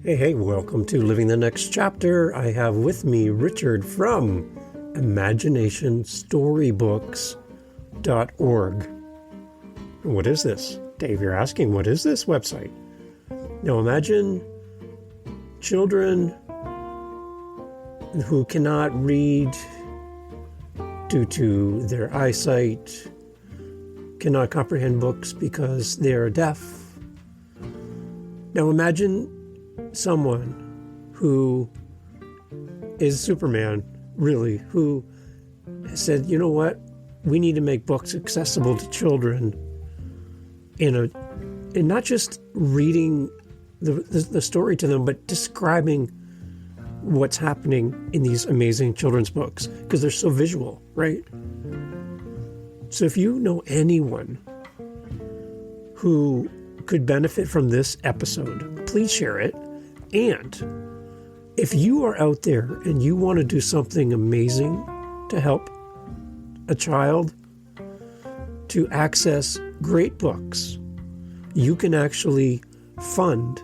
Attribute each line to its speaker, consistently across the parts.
Speaker 1: Hey, welcome to Living the Next Chapter. I have with me Richard from imaginationstorybooks.org. What is this? Dave, you're asking, what is this website? Now imagine children who cannot read due to their eyesight, cannot comprehend books because they are deaf. Now imagine someone who is Superman, really, who said, you know what, we need to make books accessible to children in not just reading the story to them, but describing what's happening in these amazing children's books, because they're so visual, right? So if you know anyone who could benefit from this episode, please share it. And if you are out there and you want to do something amazing to help a child to access great books, you can actually fund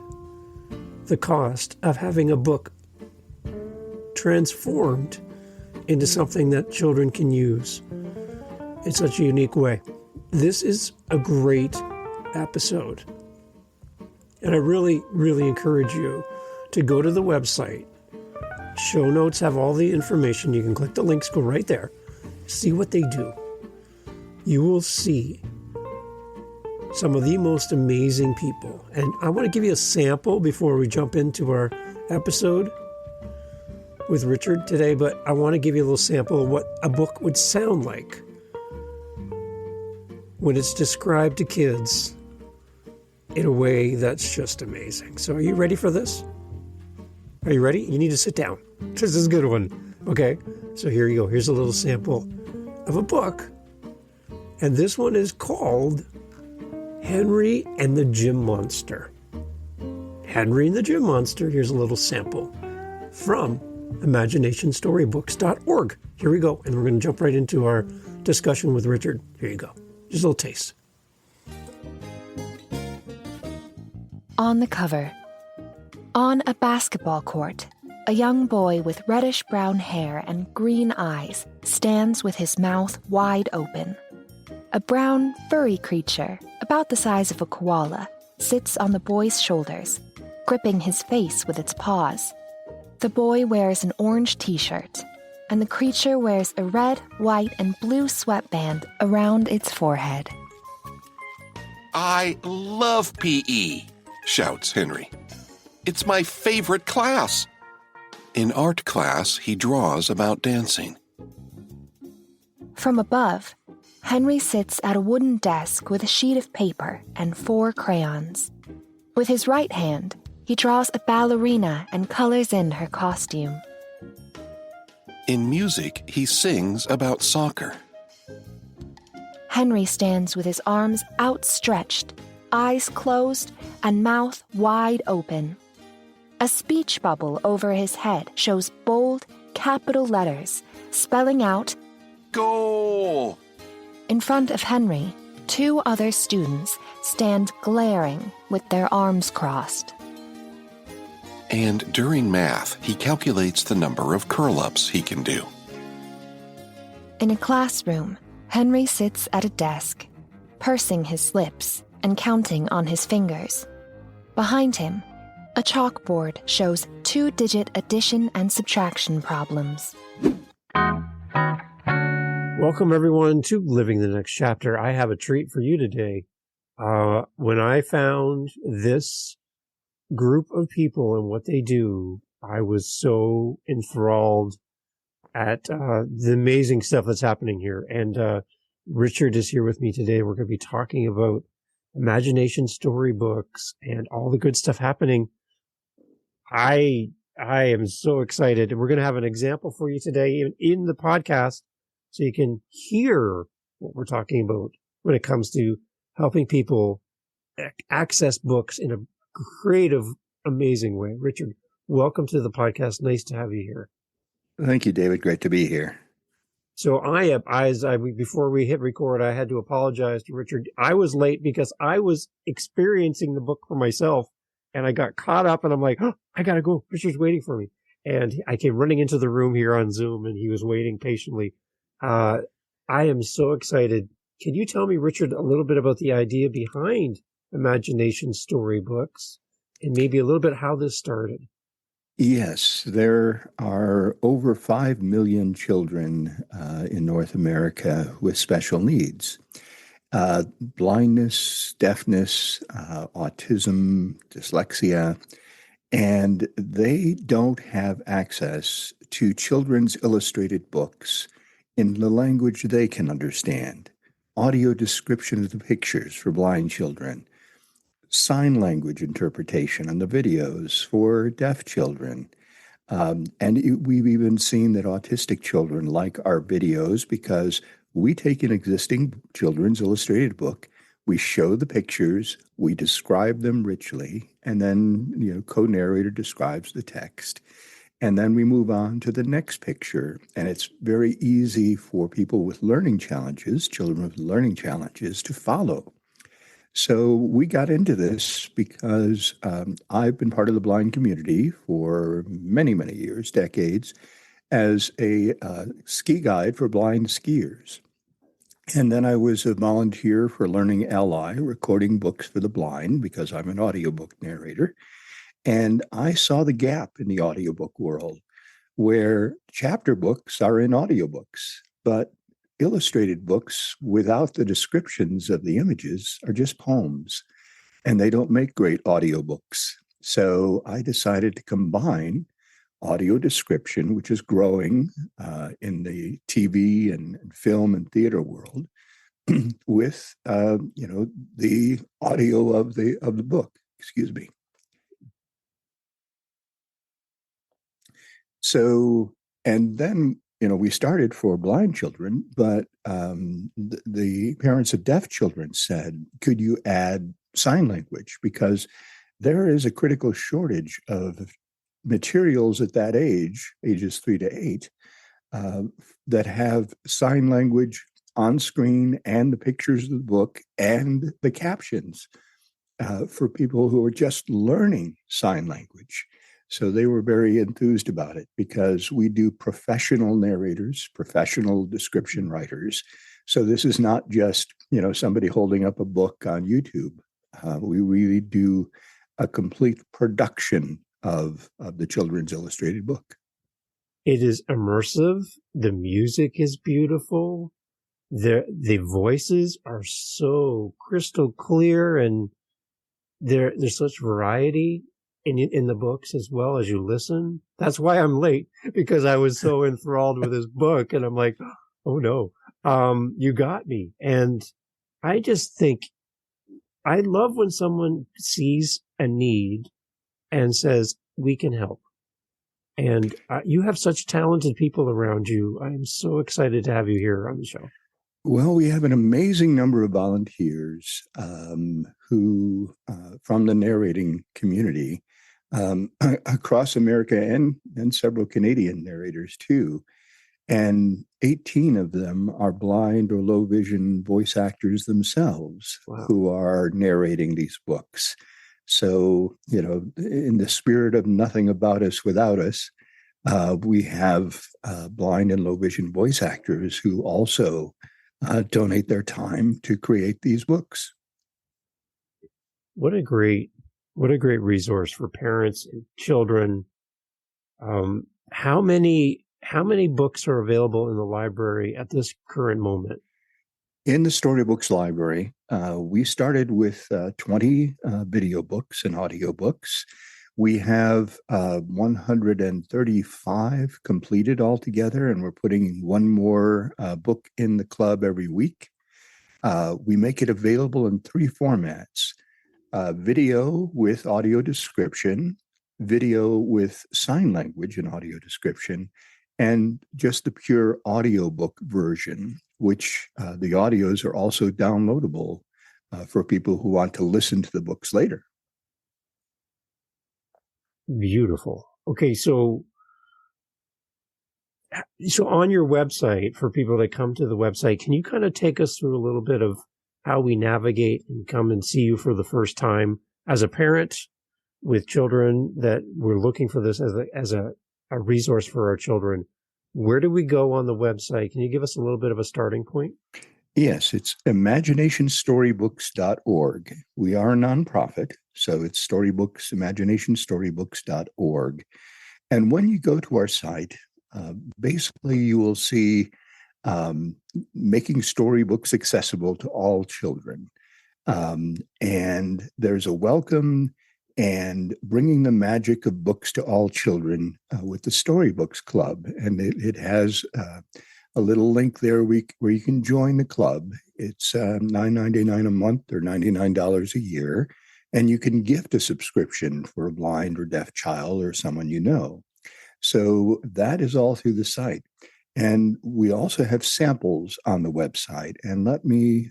Speaker 1: the cost of having a book transformed into something that children can use in such a unique way. This is a great episode. And I really, really encourage you to go to the website. Show notes have all the information. You can click the links, go right there, see what they do. You will see some of the most amazing people. And I want to give you a sample before we jump into our episode with Richard today, but I want to give you a little sample of what a book would sound like when it's described to kids in a way that's just amazing. So are you ready for this? Are you ready? You need to sit down. This is a good one. Okay, so here you go. Here's a little sample of a book. And this one is called Henry and the Gym Monster. Henry and the Gym Monster. Here's a little sample from imaginationstorybooks.org. Here we go. And we're going to jump right into our discussion with Richard. Here you go. Just a little taste.
Speaker 2: On the cover. On a basketball court, a young boy with reddish-brown hair and green eyes stands with his mouth wide open. A brown, furry creature, about the size of a koala, sits on the boy's shoulders, gripping his face with its paws. The boy wears an orange t-shirt, and the creature wears a red, white, and blue sweatband around its forehead.
Speaker 3: I love PE, shouts Henry. It's my favorite class. In art class, he draws about dancing.
Speaker 2: From above, Henry sits at a wooden desk with a sheet of paper and 4 crayons. With his right hand, he draws a ballerina and colors in her costume.
Speaker 3: In music, he sings about soccer.
Speaker 2: Henry stands with his arms outstretched, eyes closed, and mouth wide open. A speech bubble over his head shows bold, capital letters, spelling out,
Speaker 3: Goal!
Speaker 2: In front of Henry, 2 other students stand glaring with their arms crossed.
Speaker 3: And during math, he calculates the number of curl-ups he can do.
Speaker 2: In a classroom, Henry sits at a desk, pursing his lips and counting on his fingers. Behind him, a chalkboard shows 2-digit addition and subtraction problems.
Speaker 1: Welcome, everyone, to Living the Next Chapter. I have a treat for you today. When I found this group of people and what they do, I was so enthralled at the amazing stuff that's happening here. And Richard is here with me today. We're going to be talking about imagination storybooks and all the good stuff happening. I am so excited. We're going to have an example for you today in the podcast so you can hear what we're talking about when it comes to helping people access books in a creative, amazing way. Richard, welcome to the podcast. Nice to have you here.
Speaker 4: Thank you, David. Great to be here.
Speaker 1: So before we hit record, I had to apologize to Richard. I was late because I was experiencing the book for myself and I got caught up, and I'm like, oh, I gotta go. Richard's waiting for me. And I came running into the room here on Zoom, and he was waiting patiently. I am so excited. Can you tell me, Richard, a little bit about the idea behind Imagination Storybooks, and maybe a little bit how this started?
Speaker 4: Yes, there are over 5 million children in North America with special needs. Blindness, deafness, autism, dyslexia, and they don't have access to children's illustrated books in the language they can understand. Audio description of the pictures for blind children, sign language interpretation on the videos for deaf children. We've even seen that autistic children like our videos because we take an existing children's illustrated book, we show the pictures, we describe them richly, and then, co-narrator describes the text. And then we move on to the next picture. And it's very easy for people with learning challenges, children with learning challenges, to follow. So we got into this because I've been part of the blind community for many, many years, decades, as a ski guide for blind skiers. And then I was a volunteer for Learning Ally, recording books for the blind because I'm an audiobook narrator. And I saw the gap in the audiobook world where chapter books are in audiobooks, but illustrated books without the descriptions of the images are just poems, and they don't make great audiobooks. So I decided to combine audio description, which is growing in the TV and film and theater world, with the audio of the book. Excuse me. So, and then we started for blind children, but the parents of deaf children said, "Could you add sign language?" Because there is a critical shortage of materials at that age, ages 3 to 8, that have sign language on screen and the pictures of the book and the captions for people who are just learning sign language. So they were very enthused about it because we do professional narrators, professional description writers. So this is not just, somebody holding up a book on YouTube. We really do a complete production of the children's illustrated book.
Speaker 1: It is immersive. The music is beautiful. The voices are so crystal clear, and there's such variety in the books as well as you listen. That's why I'm late, because I was so enthralled with this book, and I'm like, oh no, you got me. And I just think I love when someone sees a need and says, we can help. And you have such talented people around you. I am so excited to have you here on the show.
Speaker 4: Well, we have an amazing number of volunteers who, from the narrating community, across America and several Canadian narrators too. And 18 of them are blind or low vision voice actors themselves. Wow. Who are narrating these books. So, in the spirit of nothing about us without us, we have blind and low vision voice actors who also donate their time to create these books.
Speaker 1: What a great resource for parents and children. How many books are available in the library at this current moment?
Speaker 4: In the Storybooks library, we started with 20 video books and audiobooks. We have 135 completed altogether, and we're putting one more book in the club every week. We make it available in 3 formats: video with audio description, video with sign language and audio description, and just the pure audiobook version, which the audios are also downloadable for people who want to listen to the books later.
Speaker 1: Beautiful. Okay, so on your website, for people that come to the website, can you kind of take us through a little bit of how we navigate and come and see you for the first time as a parent, with children that we're looking for this as a resource for our children, where do we go on the website? Can you give us a little bit of a starting point?
Speaker 4: Yes, it's imaginationstorybooks.org. We are a nonprofit, so it's Storybooks, imaginationstorybooks.org. And when you go to our site, basically you will see making storybooks accessible to all children. And there's a welcome and bringing the magic of books to all children with the Storybooks Club. And it has a little link there where you can join the club. It's $9.99 a month or $99 a year. And you can gift a subscription for a blind or deaf child or someone you know. So that is all through the site. And we also have samples on the website. And let me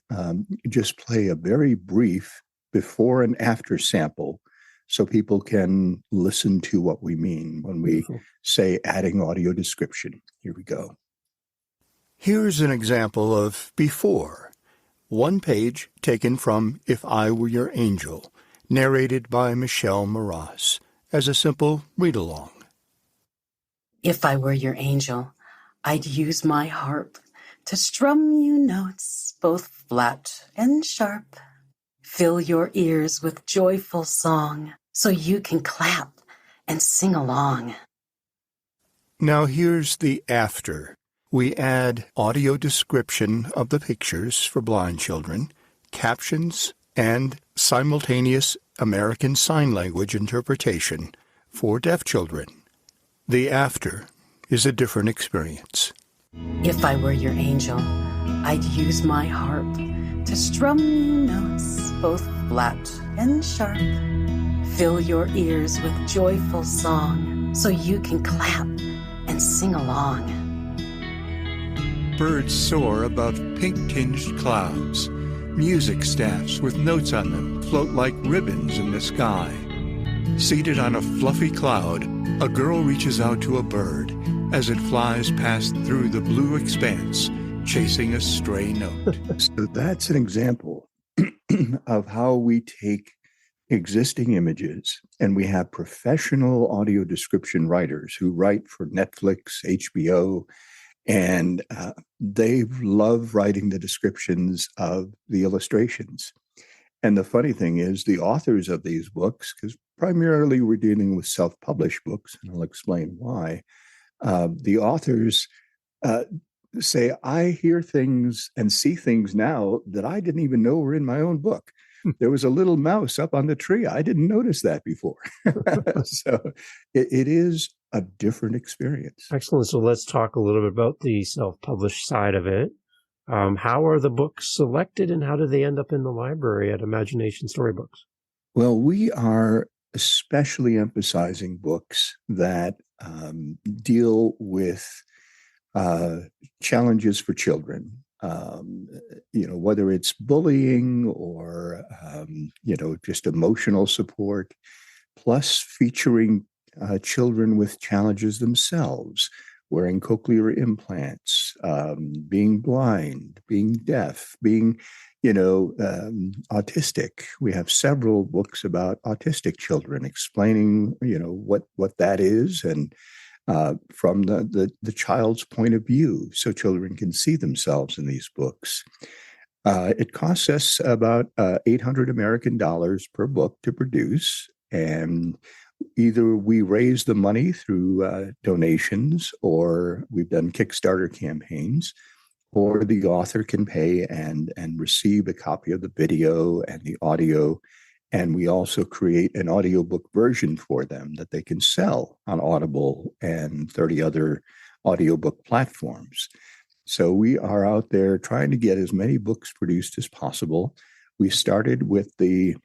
Speaker 4: just play a very brief before and after sample so people can listen to what we mean when we say adding audio description. Here we go. Here's an example of before. One page taken from If I Were Your Angel, narrated by Michelle Maras, as a simple read-along.
Speaker 5: If I were your angel, I'd use my harp to strum you notes both flat and sharp. Fill your ears with joyful song so you can clap and sing along.
Speaker 4: Now here's the after. We add audio description of the pictures for blind children, captions, and simultaneous American Sign Language interpretation for deaf children. The after is a different experience.
Speaker 5: If I were your angel, I'd use my harp to strum you notes both flat and sharp. Fill your ears with joyful song so you can clap and sing along.
Speaker 4: Birds soar above pink-tinged clouds. Music staffs with notes on them float like ribbons in the sky. Seated on a fluffy cloud, a girl reaches out to a bird as it flies past through the blue expanse, chasing a stray note. So that's an example of how we take existing images, and we have professional audio description writers who write for Netflix, HBO, and they love writing the descriptions of the illustrations. And the funny thing is, the authors of these books, because primarily we're dealing with self-published books, and I'll explain why, the authors say, I hear things and see things now that I didn't even know were in my own book. There was a little mouse up on the tree. I didn't notice that before. So it is a different experience.
Speaker 1: Excellent. So let's talk a little bit about the self-published side of it. How are the books selected and how do they end up in the library at Imagination Storybooks?
Speaker 4: Well, we are especially emphasizing books that deal with challenges for children. Whether it's bullying or, just emotional support, plus featuring children with challenges themselves, wearing cochlear implants, being blind, being deaf, being, autistic. We have several books about autistic children explaining, what that is and from the child's point of view, so children can see themselves in these books. It costs us about $800 American per book to produce, and either we raise the money through donations, or we've done Kickstarter campaigns, or the author can pay and receive a copy of the video and the audio. And we also create an audiobook version for them that they can sell on Audible and 30 other audiobook platforms. So we are out there trying to get as many books produced as possible. We started with the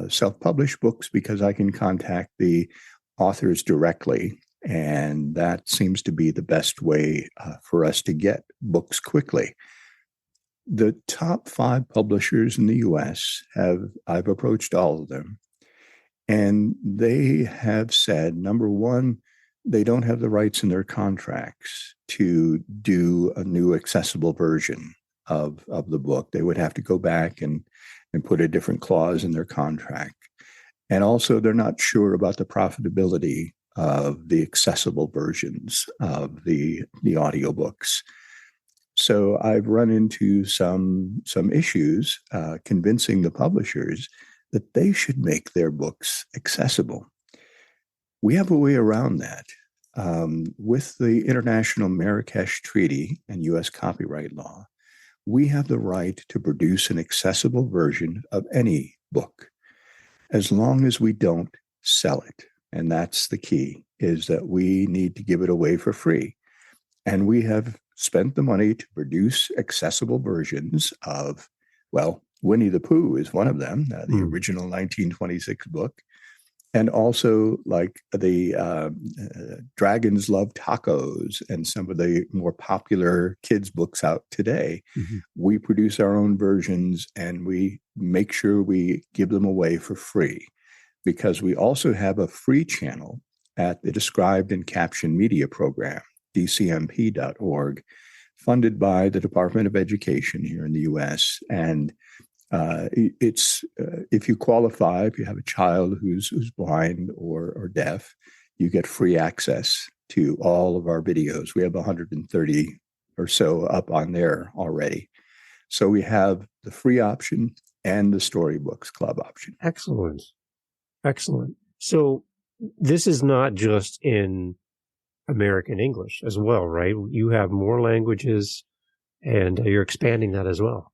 Speaker 4: self-published books because I can contact the authors directly, and that seems to be the best way for us to get books quickly. The top 5 publishers in the U.S. I've approached all of them, and they have said, number one, they don't have the rights in their contracts to do a new accessible version of the book. They would have to go back and put a different clause in their contract. And also, they're not sure about the profitability of the accessible versions of the audiobooks. So I've run into some issues convincing the publishers that they should make their books accessible. We have a way around that. With the International Marrakesh Treaty and U.S. copyright law, we have the right to produce an accessible version of any book, as long as we don't sell it. And that's the key, is that we need to give it away for free. And we have spent the money to produce accessible versions of, well, Winnie the Pooh is one of them, the original 1926 book. And also like the Dragons Love Tacos and some of the more popular kids' books out today. We produce our own versions and we make sure we give them away for free, because we also have a free channel at the Described and Captioned Media Program, dcmp.org, funded by the Department of Education here in the U.S. And it's if you qualify, if you have a child who's blind or deaf, you get free access to all of our videos. We have 130 or so up on there already. So we have the free option and the Storybooks Club option.
Speaker 1: Excellent. Excellent. So this is not just in American English as well, right? You have more languages and you're expanding that as well.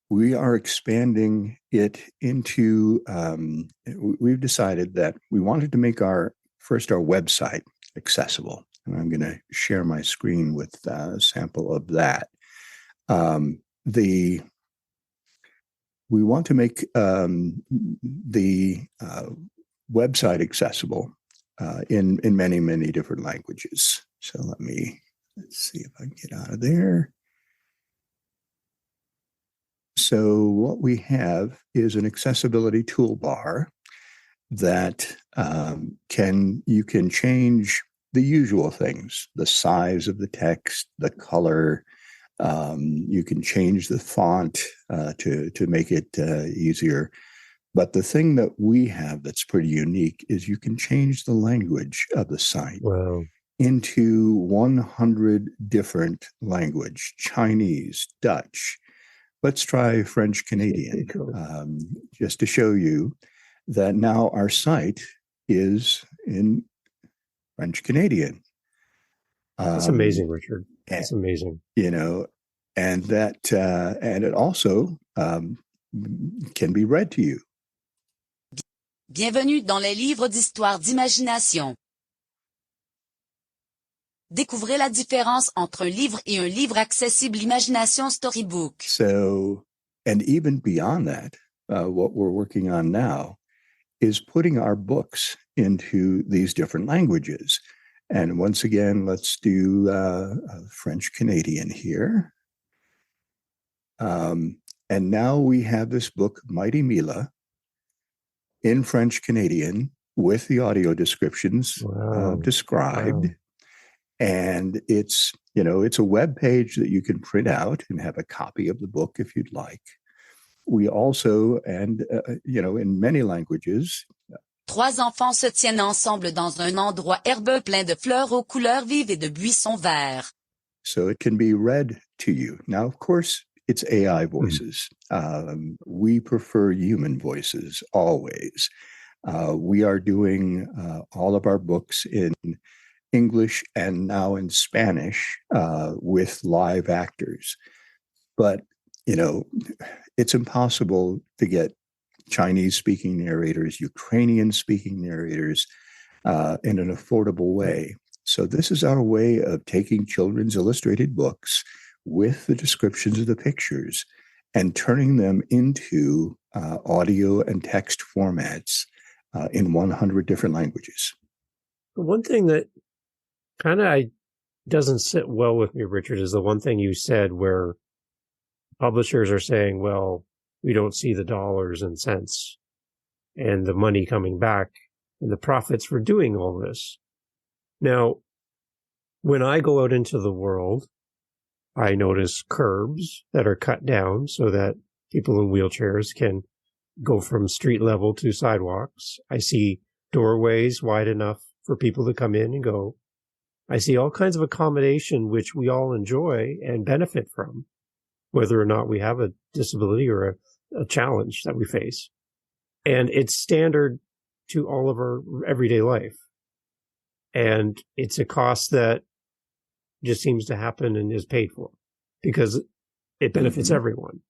Speaker 4: We are expanding it into, we've decided that we wanted to make our website accessible. And I'm going to share my screen with a sample of that. We want to make the website accessible in many, many different languages. So let's see if I can get out of there. So what we have is an accessibility toolbar that you can change the usual things, the size of the text, the color. You can change the font to make it easier. But the thing that we have that's pretty unique is you can change the language of the site into 100 different language, Chinese, Dutch. Let's try French Canadian, just to show you that now our site is in French Canadian.
Speaker 1: That's amazing, Richard. That's amazing.
Speaker 4: And it also can be read to you.
Speaker 6: Bienvenue dans les livres d'histoire d'imagination. Découvrez la différence entre un livre et un livre accessible Imagination Storybook.
Speaker 4: So, and even beyond that, what we're working on now is putting our books into these different languages. And once again, let's do French Canadian here. And now we have this book, Mighty Mila, in French Canadian with the audio descriptions described. Wow. And it's a web page that you can print out and have a copy of the book if you'd like. We also, in many languages.
Speaker 6: Trois enfants se tiennent ensemble dans un endroit herbeux plein de fleurs aux couleurs vives et de buissons verts.
Speaker 4: So it can be read to you. Now, of course, it's AI voices. We prefer human voices always. We are doing all of our books in English and now in Spanish with live actors. But, it's impossible to get Chinese-speaking narrators, Ukrainian-speaking narrators in an affordable way. So this is our way of taking children's illustrated books with the descriptions of the pictures and turning them into audio and text formats in 100 different languages.
Speaker 1: One thing that kind of doesn't sit well with me, Richard, is the one thing you said where publishers are saying, well, we don't see the dollars and cents and the money coming back and the profits for doing all this. Now, when I go out into the world, I notice curbs that are cut down so that people in wheelchairs can go from street level to sidewalks. I see doorways wide enough for people to come in and go. I see all kinds of accommodation which we all enjoy and benefit from, whether or not we have a disability or a challenge that we face. And it's standard to all of our everyday life. And it's a cost that just seems to happen and is paid for because it benefits everyone.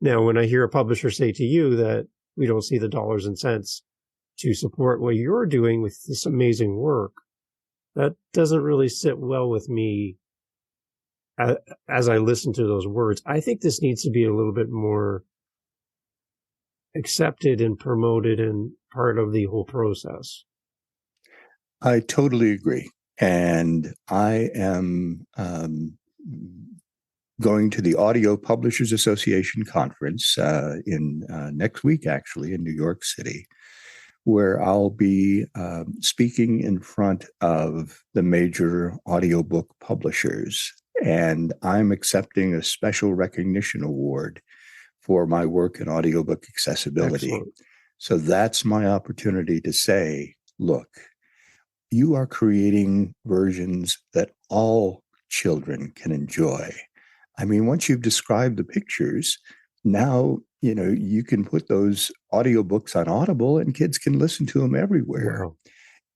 Speaker 1: Now, when I hear a publisher say to you that we don't see the dollars and cents to support what you're doing with this amazing work, that doesn't really sit well with me as I listen to those words. I think this needs to be a little bit more accepted and promoted and part of the whole process.
Speaker 4: I totally agree. And I am going to the Audio Publishers Association conference in next week, actually, in New York City, where I'll be speaking in front of the major audiobook publishers. And I'm accepting a special recognition award for my work in audiobook accessibility.
Speaker 1: Excellent.
Speaker 4: So that's my opportunity to say, look, you are creating versions that all children can enjoy. I mean, once you've described the pictures, now, you can put those audiobooks on Audible and kids can listen to them everywhere.
Speaker 1: Wow.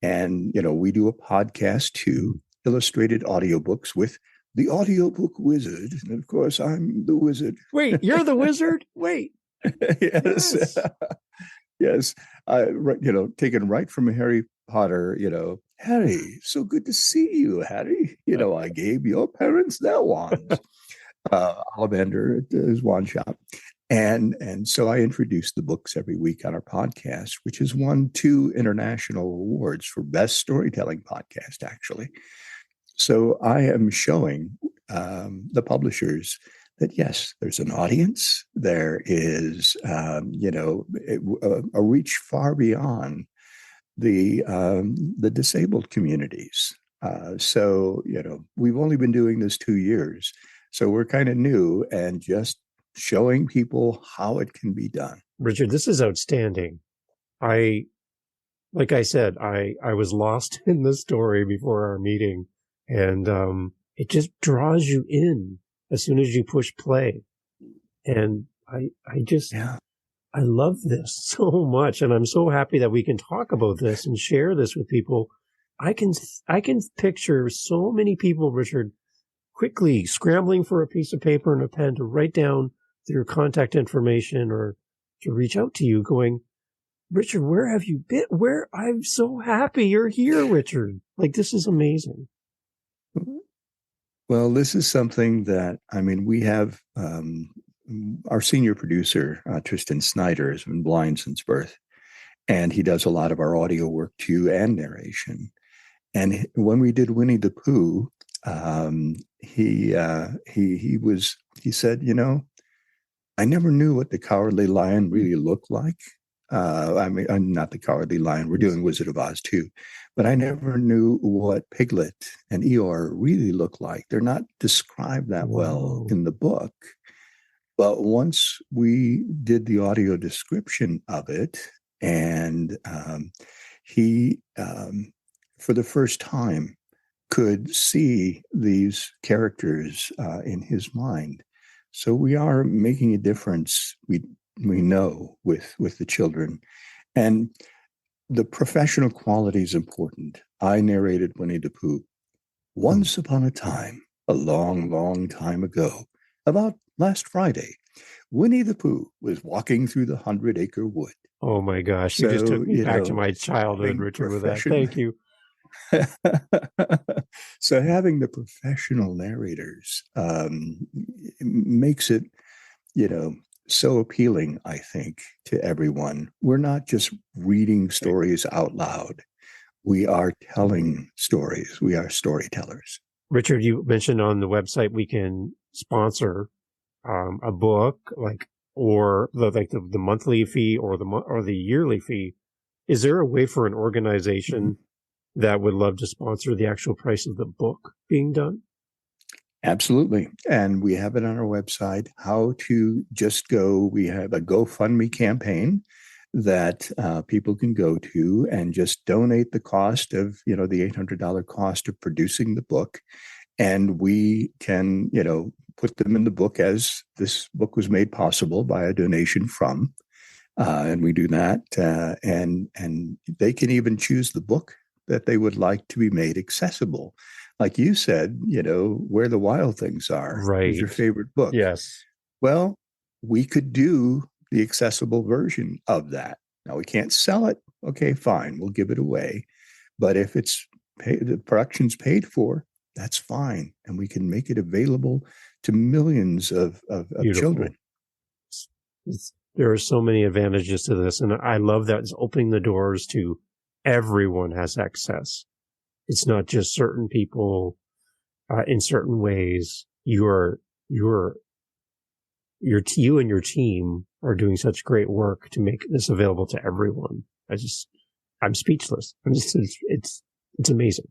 Speaker 4: And, we do a podcast too, illustrated audiobooks with the Audiobook Wizard. And of course, I'm the wizard.
Speaker 1: Wait, you're the wizard? Wait.
Speaker 4: Yes. Yes. Taken right from Harry Potter, Harry, so good to see you, Harry. I gave your parents their wands. Ollivander at his wand shop. And so I introduce the books every week on our podcast, which has won 2 international awards for best storytelling podcast, actually. So I am showing the publishers that, yes, there's an audience. There is, a reach far beyond the disabled communities. So, we've only been doing this 2 years. So we're kind of new and just showing people how it can be done.
Speaker 1: Richard, this is outstanding. Like I said, I was lost in the story before our meeting, and it just draws you in as soon as you push play. And I love this so much, and I'm so happy that we can talk about this and share this with people. I can picture so many people, Richard, quickly scrambling for a piece of paper and a pen to write down their contact information or to reach out to you going, Richard, where have you been? I'm so happy you're here, Richard. Like, this is amazing.
Speaker 4: Well, this is something that, we have, our senior producer, Tristan Snyder, has been blind since birth, and he does a lot of our audio work too and narration. And when we did Winnie the Pooh, he said, I never knew what the Cowardly Lion really looked like. I'm not the Cowardly Lion. We're doing Wizard of Oz too, but I never knew what Piglet and Eeyore really look like. They're not described that well in the book. But once we did the audio description of it, and he, for the first time, could see these characters in his mind. So we are making a difference, we know, with the children. And the professional quality is important. I narrated Winnie the Pooh. Once upon a time, a long, long time ago, about last Friday, Winnie the Pooh was walking through the 100-acre wood.
Speaker 1: Oh my gosh, you just took me back to my childhood, Richard, with that. Thank you.
Speaker 4: So having the professional narrators makes it, so appealing, I think, to everyone. We're not just reading stories out loud. We are telling stories. We are storytellers.
Speaker 1: Richard, you mentioned on the website we can sponsor a book, or the monthly fee or the yearly fee. Is there a way for an organization that would love to sponsor the actual price of the book being done?
Speaker 4: Absolutely. And we have it on our website, how to just go. We have a GoFundMe campaign that people can go to and just donate the cost of, the $800 cost of producing the book. And we can, put them in the book as this book was made possible by a donation from. And we do that. And they can even choose the book that they would like to be made accessible. Like you said, Where the Wild Things Are is your favorite book.
Speaker 1: Yes.
Speaker 4: Well, we could do the accessible version of that. Now, we can't sell it. Okay, fine. We'll give it away. But if it's the production's paid for, that's fine. And we can make it available to millions of children.
Speaker 1: There are so many advantages to this. And I love that it's opening the doors to everyone has access. It's not just certain people in certain ways. You and your team are doing such great work to make this available to everyone. I'm speechless. It's amazing.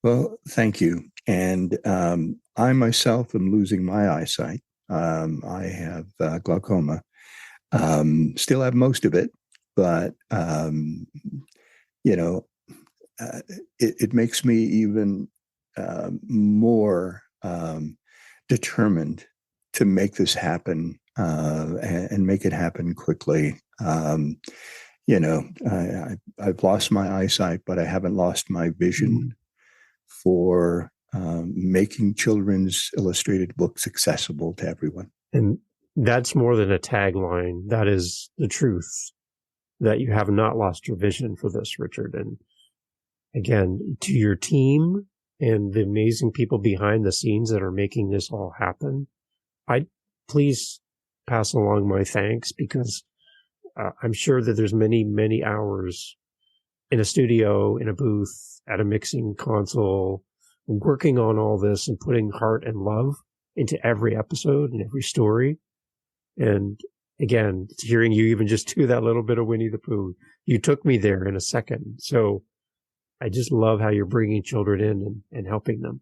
Speaker 4: Well, thank you. And I myself am losing my eyesight. I have glaucoma. Still have most of it, but it makes me even more determined to make this happen and make it happen quickly. I've lost my eyesight, but I haven't lost my vision for making children's illustrated books accessible to everyone.
Speaker 1: And that's more than a tagline. That is the truth, that you have not lost your vision for this, Richard. And again, to your team and the amazing people behind the scenes that are making this all happen, I'd please pass along my thanks, because I'm sure that there's many, many hours in a studio, in a booth, at a mixing console, working on all this and putting heart and love into every episode and every story. And again, hearing you even just do that little bit of Winnie the Pooh, you took me there in a second. So I just love how you're bringing children in and helping them.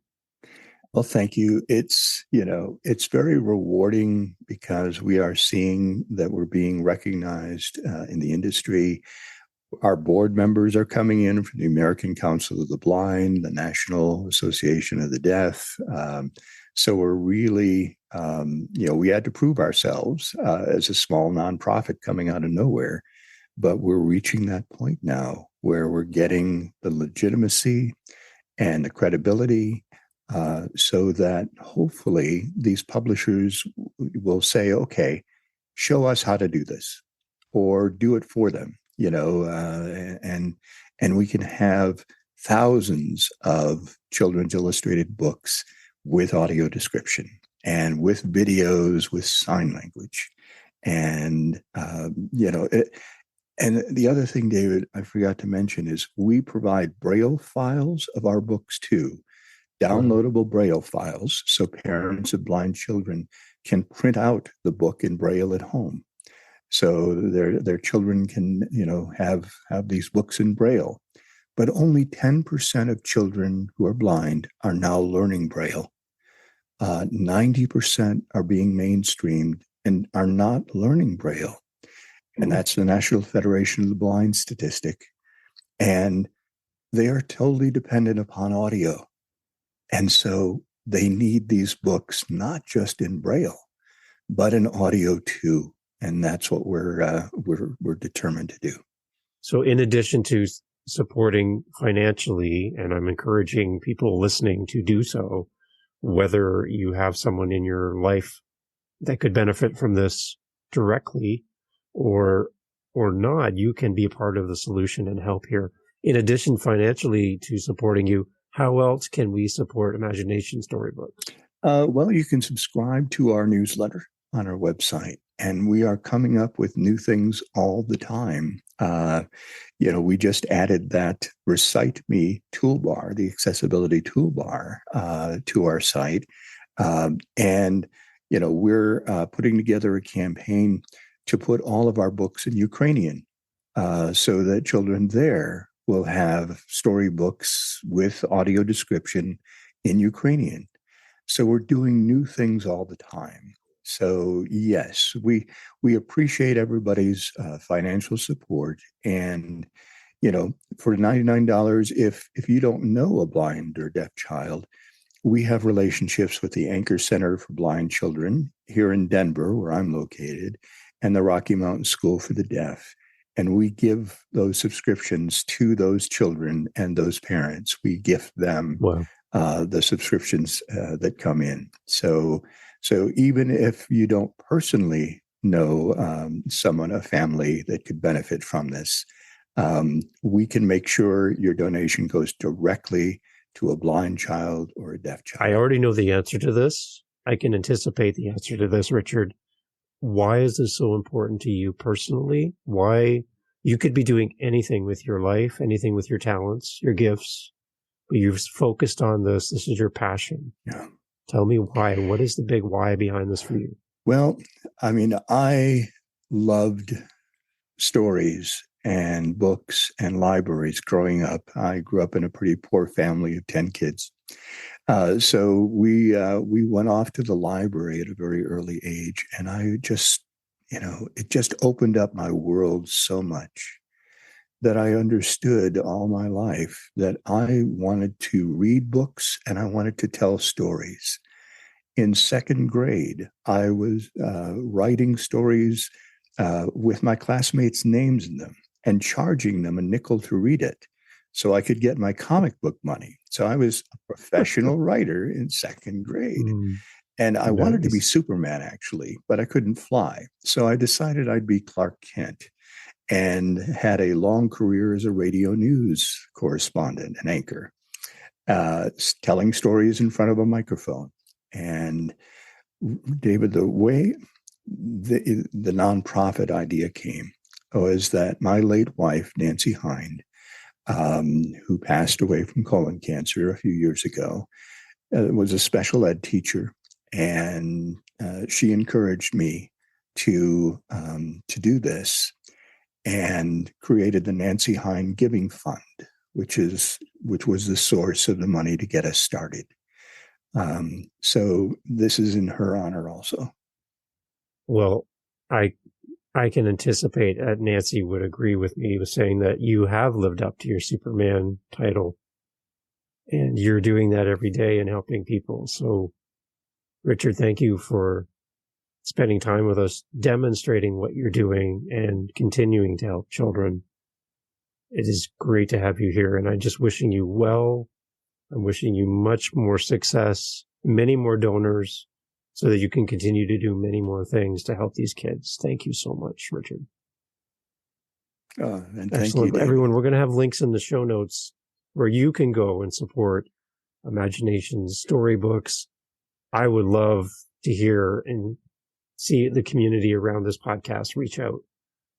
Speaker 4: Well, thank you. It's very rewarding, because we are seeing that we're being recognized in the industry. Our board members are coming in from the American Council of the Blind, the National Association of the Deaf. So we're really, we had to prove ourselves as a small nonprofit coming out of nowhere, but we're reaching that point now where we're getting the legitimacy and the credibility, so that hopefully these publishers will say, okay, show us how to do this, or do it for them, and we can have thousands of children's illustrated books with audio description and with videos, with sign language. And, and the other thing, David, I forgot to mention is we provide Braille files of our books too, downloadable Braille files, so parents of blind children can print out the book in Braille at home. So their children can, have these books in Braille. But only 10% of children who are blind are now learning Braille. 90% are being mainstreamed and are not learning Braille. And that's the National Federation of the Blind statistic. And they are totally dependent upon audio. And so they need these books, not just in Braille, but in audio too. And that's what we're determined to do.
Speaker 1: So in addition to supporting financially, and I'm encouraging people listening to do so, whether you have someone in your life that could benefit from this directly or not, you can be a part of the solution and help here. In addition, financially to supporting you, how else can we support Imagination Storybooks?
Speaker 4: Well, you can subscribe to our newsletter on our website, and we are coming up with new things all the time. We just added that Recite Me toolbar, the accessibility toolbar, to our site. And we're putting together a campaign to put all of our books in Ukrainian, so that children there will have storybooks with audio description in Ukrainian. So we're doing new things all the time. So yes, we appreciate everybody's financial support. And, for $99, if you don't know a blind or deaf child, we have relationships with the Anchor Center for Blind Children here in Denver, where I'm located, and the Rocky Mountain School for the Deaf. And we give those subscriptions to those children and those parents. We gift them the subscriptions that come in. So even if you don't personally know someone, a family that could benefit from this, we can make sure your donation goes directly to a blind child or a deaf child.
Speaker 1: I already know the answer to this. I can anticipate the answer to this, Richard. Why is this so important to you personally? Why? You could be doing anything with your life, anything with your talents, your gifts, but you've focused on this. This is your passion.
Speaker 4: Yeah.
Speaker 1: Tell me why. What is the big why behind this for you?
Speaker 4: Well, I loved stories and books and libraries growing up. I grew up in a pretty poor family of 10 kids. So we went off to the library at a very early age, and I just, it just opened up my world so much that I understood all my life that I wanted to read books and I wanted to tell stories. In second grade, I was writing stories with my classmates' names in them and charging them a nickel to read it so I could get my comic book money. So I was a professional writer in second grade. And I wanted to be Superman, actually, but I couldn't fly. So I decided I'd be Clark Kent and had a long career as a radio news correspondent and anchor, telling stories in front of a microphone. And David, the way the nonprofit idea came was that my late wife, Nancy Hind, who passed away from colon cancer a few years ago, was a special ed teacher. And she encouraged me to do this and created the Nancy Hind Giving Fund, which was the source of the money to get us started. So this is in her honor also.
Speaker 1: Well, I can anticipate that Nancy would agree with me with saying that you have lived up to your Superman title, and you're doing that every day and helping people. So, Richard, thank you for spending time with us, demonstrating what you're doing and continuing to help children. It is great to have you here, and I'm just wishing you well. I'm wishing you much more success, many more donors, so that you can continue to do many more things to help these kids. Thank you so much, Richard.
Speaker 4: And
Speaker 1: Excellent.
Speaker 4: thank you, David.
Speaker 1: Everyone, we're going to have links in the show notes where you can go and support Imagination's Storybooks. I would love to hear and see the community around this podcast reach out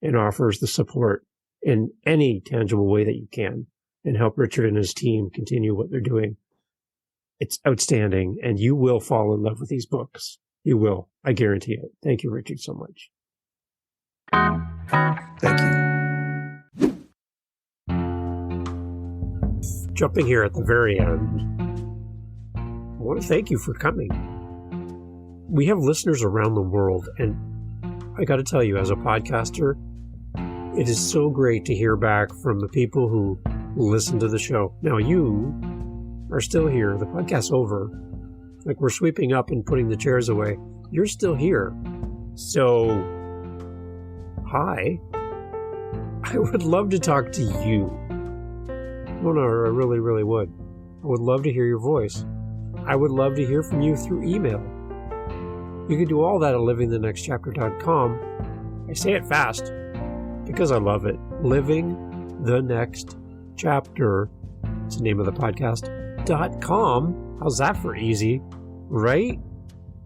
Speaker 1: and offers the support in any tangible way that you can and help Richard and his team continue what they're doing. It's outstanding, and you will fall in love with these books. You will. I guarantee it. Thank you, Richard, so much.
Speaker 4: Thank you.
Speaker 1: Jumping here at the very end, I want to thank you for coming. We have listeners around the world, and I got to tell you, as a podcaster, it is so great to hear back from the people who listen to the show. Now, you are still here. The podcast's over. Like, we're sweeping up and putting the chairs away. You're still here. So, hi. I would love to talk to you. No, I really, really would. I would love to hear your voice. I would love to hear from you through email. You can do all that at livingthenextchapter.com. I say it fast because I love it. Living the Next Chapter. It's the name of the podcast. .com. How's that for easy? Right?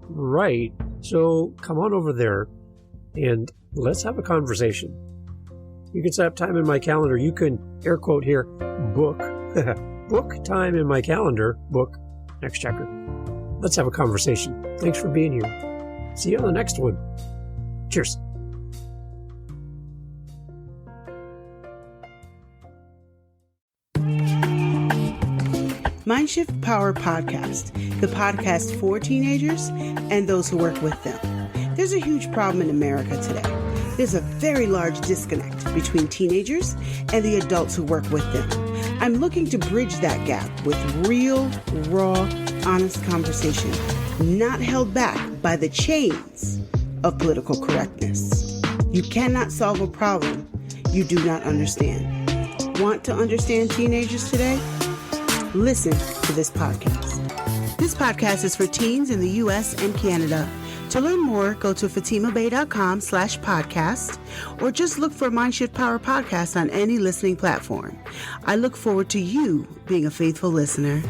Speaker 1: Right. So come on over there and let's have a conversation. You can set up time in my calendar. You can, air quote here, book. Book time in my calendar. Book next chapter. Let's have a conversation. Thanks for being here. See you on the next one. Cheers.
Speaker 7: Mindshift Power Podcast, the podcast for teenagers and those who work with them. There's a huge problem in America today. There's a very large disconnect between teenagers and the adults who work with them. I'm looking to bridge that gap with real, raw, honest conversation, not held back by the chains of political correctness. You cannot solve a problem you do not understand. Want to understand teenagers today? Listen to this podcast. This podcast is for teens in the U.S. and Canada. To learn more, go to fatimabay.com/podcast or just look for Mindshift Power Podcast on any listening platform. I look forward to you being a faithful listener.